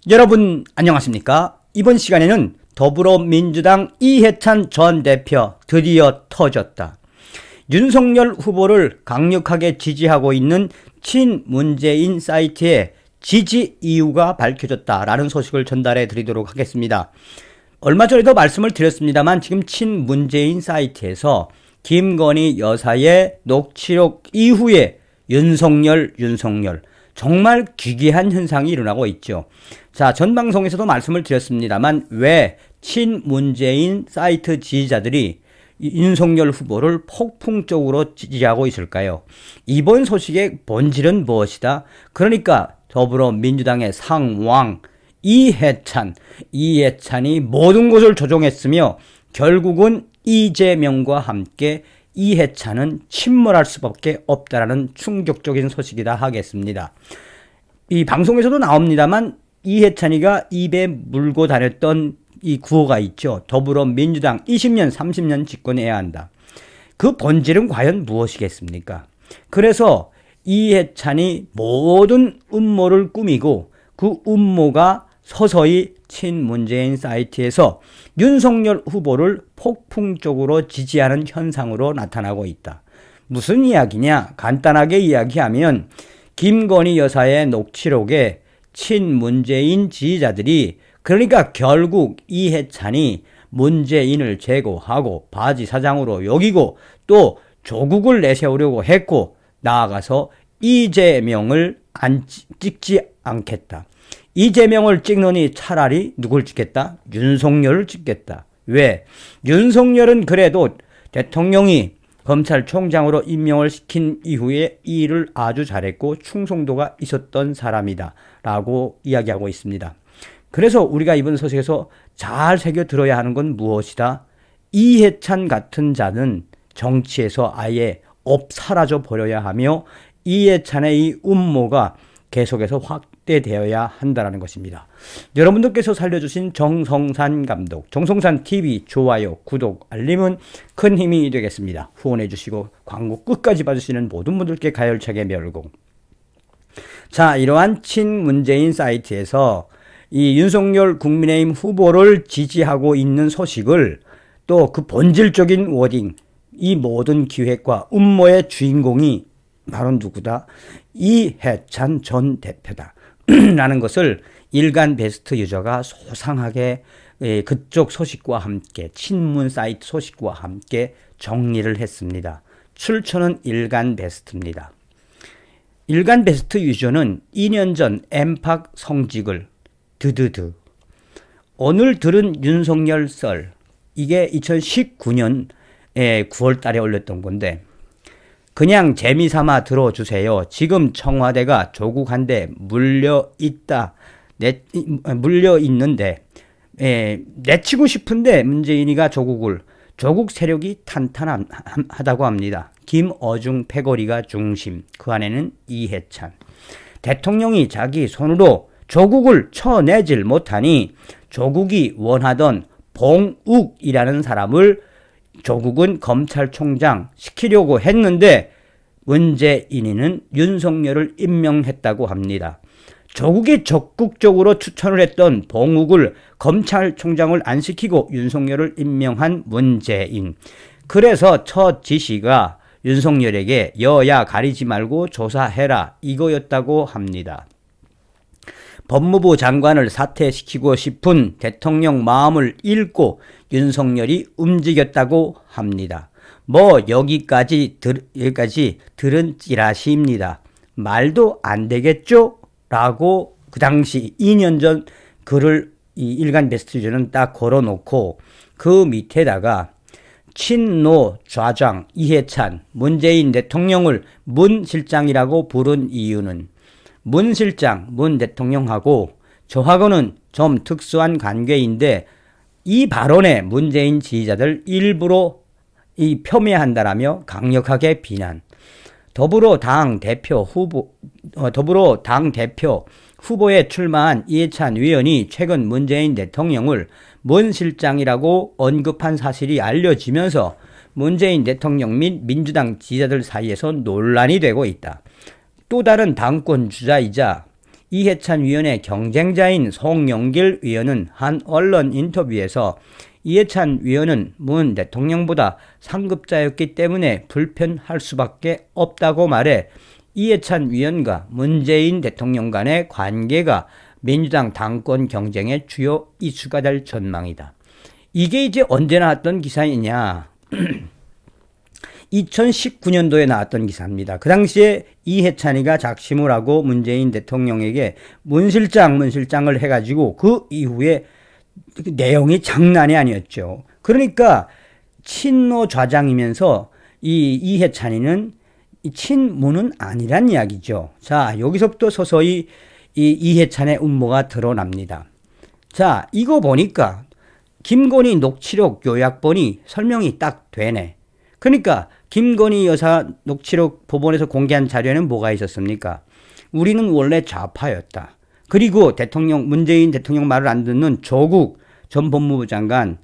여러분 안녕하십니까? 이번 시간에는 더불어민주당 이해찬 전 대표 드디어 터졌다. 윤석열 후보를 강력하게 지지하고 있는 친문재인 사이트에 지지 이유가 밝혀졌다라는 소식을 전달해 드리도록 하겠습니다. 얼마 전에도 말씀을 드렸습니다만 지금 친문재인 사이트에서 김건희 여사의 녹취록 이후에 윤석열 정말 기괴한 현상이 일어나고 있죠. 자, 전 방송에서도 말씀을 드렸습니다만 왜 친문재인 사이트 지지자들이 윤석열 후보를 폭풍적으로 지지하고 있을까요? 이번 소식의 본질은 무엇이다? 그러니까 더불어민주당의 상왕 이해찬이 모든 것을 조종했으며 결국은 이재명과 함께 이해찬은 침몰할 수밖에 없다라는 충격적인 소식이다 하겠습니다. 이 방송에서도 나옵니다만 이해찬이가 입에 물고 다녔던 이 구호가 있죠. 더불어민주당 20년, 30년 집권해야 한다. 그 본질은 과연 무엇이겠습니까? 그래서 이해찬이 모든 음모를 꾸미고 그 음모가 서서히 친문재인 사이트에서 윤석열 후보를 폭풍적으로 지지하는 현상으로 나타나고 있다. 무슨 이야기냐? 간단하게 이야기하면 김건희 여사의 녹취록에 친문재인 지지자들이 그러니까 결국 이해찬이 문재인을 제거하고 바지 사장으로 여기고 또 조국을 내세우려고 했고 나아가서 이재명을 찍지 않겠다. 이재명을 찍느니 차라리 누굴 찍겠다? 윤석열을 찍겠다. 왜? 윤석열은 그래도 대통령이 검찰총장으로 임명을 시킨 이후에 이 일을 아주 잘했고 충성도가 있었던 사람이다 라고 이야기하고 있습니다. 그래서 우리가 이번 소식에서 잘 새겨 들어야 하는 건 무엇이다? 이해찬 같은 자는 정치에서 아예 사라져 버려야 하며 이해찬의 이 음모가 계속해서 확대되어야 한다는 것입니다. 여러분들께서 살려주신 정성산 감독, 정성산TV 좋아요, 구독, 알림은 큰 힘이 되겠습니다. 후원해주시고 광고 끝까지 봐주시는 모든 분들께 가열차게 멸공. 자, 이러한 친문재인 사이트에서 이 윤석열 국민의힘 후보를 지지하고 있는 소식을 또 그 본질적인 워딩, 이 모든 기획과 음모의 주인공이 바로 누구다? 이해찬 전 대표다 라는 것을 일간 베스트 유저가 소상하게 그쪽 소식과 함께 친문 사이트 소식과 함께 정리를 했습니다. 출처는 일간 베스트입니다. 일간 베스트 유저는 2년 전 엠팍 성직을 오늘 들은 윤석열 썰, 이게 2019년 9월 달에 올렸던 건데 그냥 재미삼아 들어주세요. 지금 청와대가 조국한테 물려있는데 내치고 싶은데 문재인이가 조국 세력이 탄탄하다고 합니다. 김어중 패거리가 중심, 그 안에는 이해찬. 대통령이 자기 손으로 조국을 쳐내질 못하니 조국이 원하던 봉욱이라는 사람을 조국은 검찰총장 시키려고 했는데 문재인이는 윤석열을 임명했다고 합니다. 조국이 적극적으로 추천을 했던 봉욱을 검찰총장을 안 시키고 윤석열을 임명한 문재인. 그래서 첫 지시가 윤석열에게 여야 가리지 말고 조사해라 이거였다고 합니다. 법무부 장관을 사퇴시키고 싶은 대통령 마음을 읽고 윤석열이 움직였다고 합니다. 여기까지 들은 찌라시입니다. 말도 안 되겠죠? 라고 그 당시 2년 전 글을 이 일간 베스트주는 딱 걸어놓고 그 밑에다가 친노 좌장 이해찬 문재인 대통령을 문 실장이라고 부른 이유는 문 실장, 문 대통령하고 저하고는 좀 특수한 관계인데 이 발언에 문재인 지지자들 일부러 폄훼한다라며 강력하게 비난. 더불어당 대표 후보에 출마한 이해찬 의원이 최근 문재인 대통령을 문 실장이라고 언급한 사실이 알려지면서 문재인 대통령 및 민주당 지지자들 사이에서 논란이 되고 있다. 또 다른 당권 주자이자 이해찬 위원의 경쟁자인 송영길 위원은 한 언론 인터뷰에서 이해찬 위원은 문 대통령보다 상급자였기 때문에 불편할 수밖에 없다고 말해 이해찬 위원과 문재인 대통령 간의 관계가 민주당 당권 경쟁의 주요 이슈가 될 전망이다. 이게 이제 언제 나왔던 기사이냐. 2019년도에 나왔던 기사입니다. 그 당시에 이해찬이가 작심을 하고 문재인 대통령에게 문실장을 해가지고 그 이후에 내용이 장난이 아니었죠. 그러니까 친노 좌장이면서 이 이해찬이는 친문은 아니란 이야기죠. 자, 여기서부터 서서히 이 이해찬의 음모가 드러납니다. 자, 이거 보니까 김건희 녹취록 요약본이 설명이 딱 되네. 그러니까 김건희 여사 녹취록 법원에서 공개한 자료에는 뭐가 있었습니까? 우리는 원래 좌파였다. 그리고 문재인 대통령 말을 안 듣는 조국 전 법무부 장관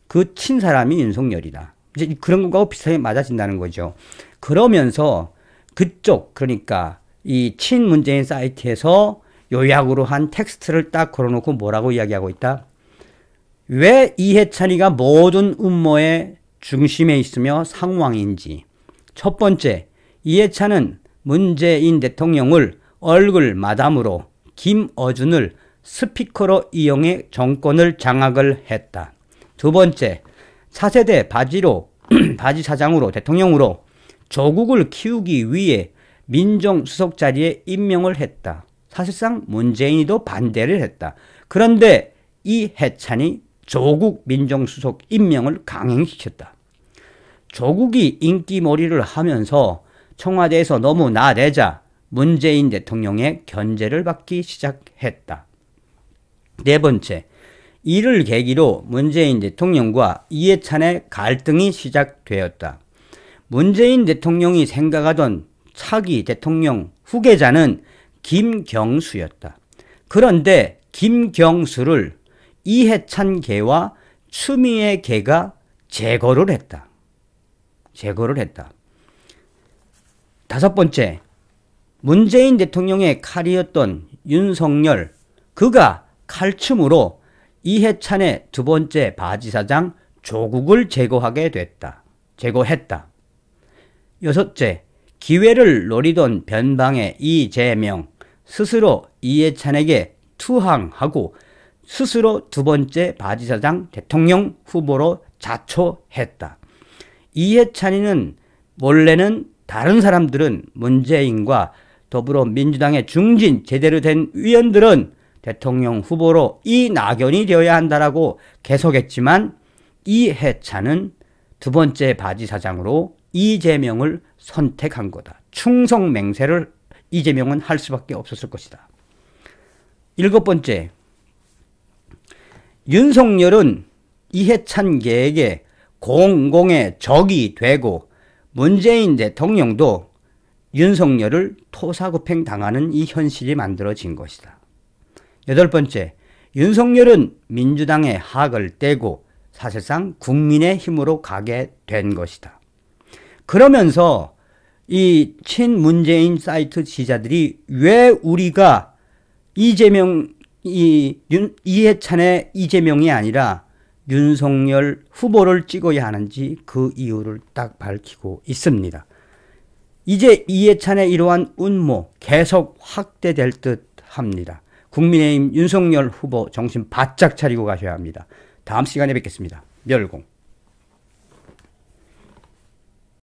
그 친 사람이 윤석열이다. 이제 그런 것과 비슷하게 맞아진다는 거죠. 그러면서 그쪽 그러니까 이 친문재인 사이트에서 요약으로 한 텍스트를 딱 걸어놓고 뭐라고 이야기하고 있다? 왜 이해찬이가 모든 음모의 중심에 있으며 상황인지. 첫 번째, 이해찬은 문재인 대통령을 얼굴 마담으로 김어준을 스피커로 이용해 정권을 장악을 했다. 두 번째, 차세대 바지 사장으로 대통령으로 조국을 키우기 위해 민정수석 자리에 임명을 했다. 사실상 문재인이도 반대를 했다. 그런데 이해찬이 조국 민정수석 임명을 강행시켰다. 조국이 인기몰이를 하면서 청와대에서 너무 나대자 문재인 대통령의 견제를 받기 시작했다. 네 번째, 이를 계기로 문재인 대통령과 이해찬의 갈등이 시작되었다. 문재인 대통령이 생각하던 차기 대통령 후계자는 김경수였다. 그런데 김경수를 이해찬 계와 추미애 계가 제거를 했다. 다섯 번째, 문재인 대통령의 칼이었던 윤석열, 그가 칼춤으로 이해찬의 두 번째 바지사장 조국을 제거했다. 여섯째, 기회를 노리던 변방의 이재명, 스스로 이해찬에게 투항하고 스스로 두 번째 바지사장 대통령 후보로 자초했다. 이해찬이는 원래는 다른 사람들은 문재인과 더불어민주당의 중진 제대로 된 위원들은 대통령 후보로 이낙연이 되어야 한다라고 계속했지만 이해찬은 두 번째 바지사장으로 이재명을 선택한 거다. 충성맹세를 이재명은 할 수밖에 없었을 것이다. 일곱 번째, 윤석열은 이해찬계에게 공공의 적이 되고 문재인 대통령도 윤석열을 토사구팽 당하는 이 현실이 만들어진 것이다. 여덟 번째, 윤석열은 민주당의 학을 떼고 사실상 국민의 힘으로 가게 된 것이다. 그러면서 이 친문재인 사이트 지지자들이 왜 우리가 이해찬의 이재명이 아니라 윤석열 후보를 찍어야 하는지 그 이유를 딱 밝히고 있습니다. 이제 이해찬의 이러한 음모 계속 확대될 듯 합니다. 국민의힘 윤석열 후보 정신 바짝 차리고 가셔야 합니다. 다음 시간에 뵙겠습니다. 멸공.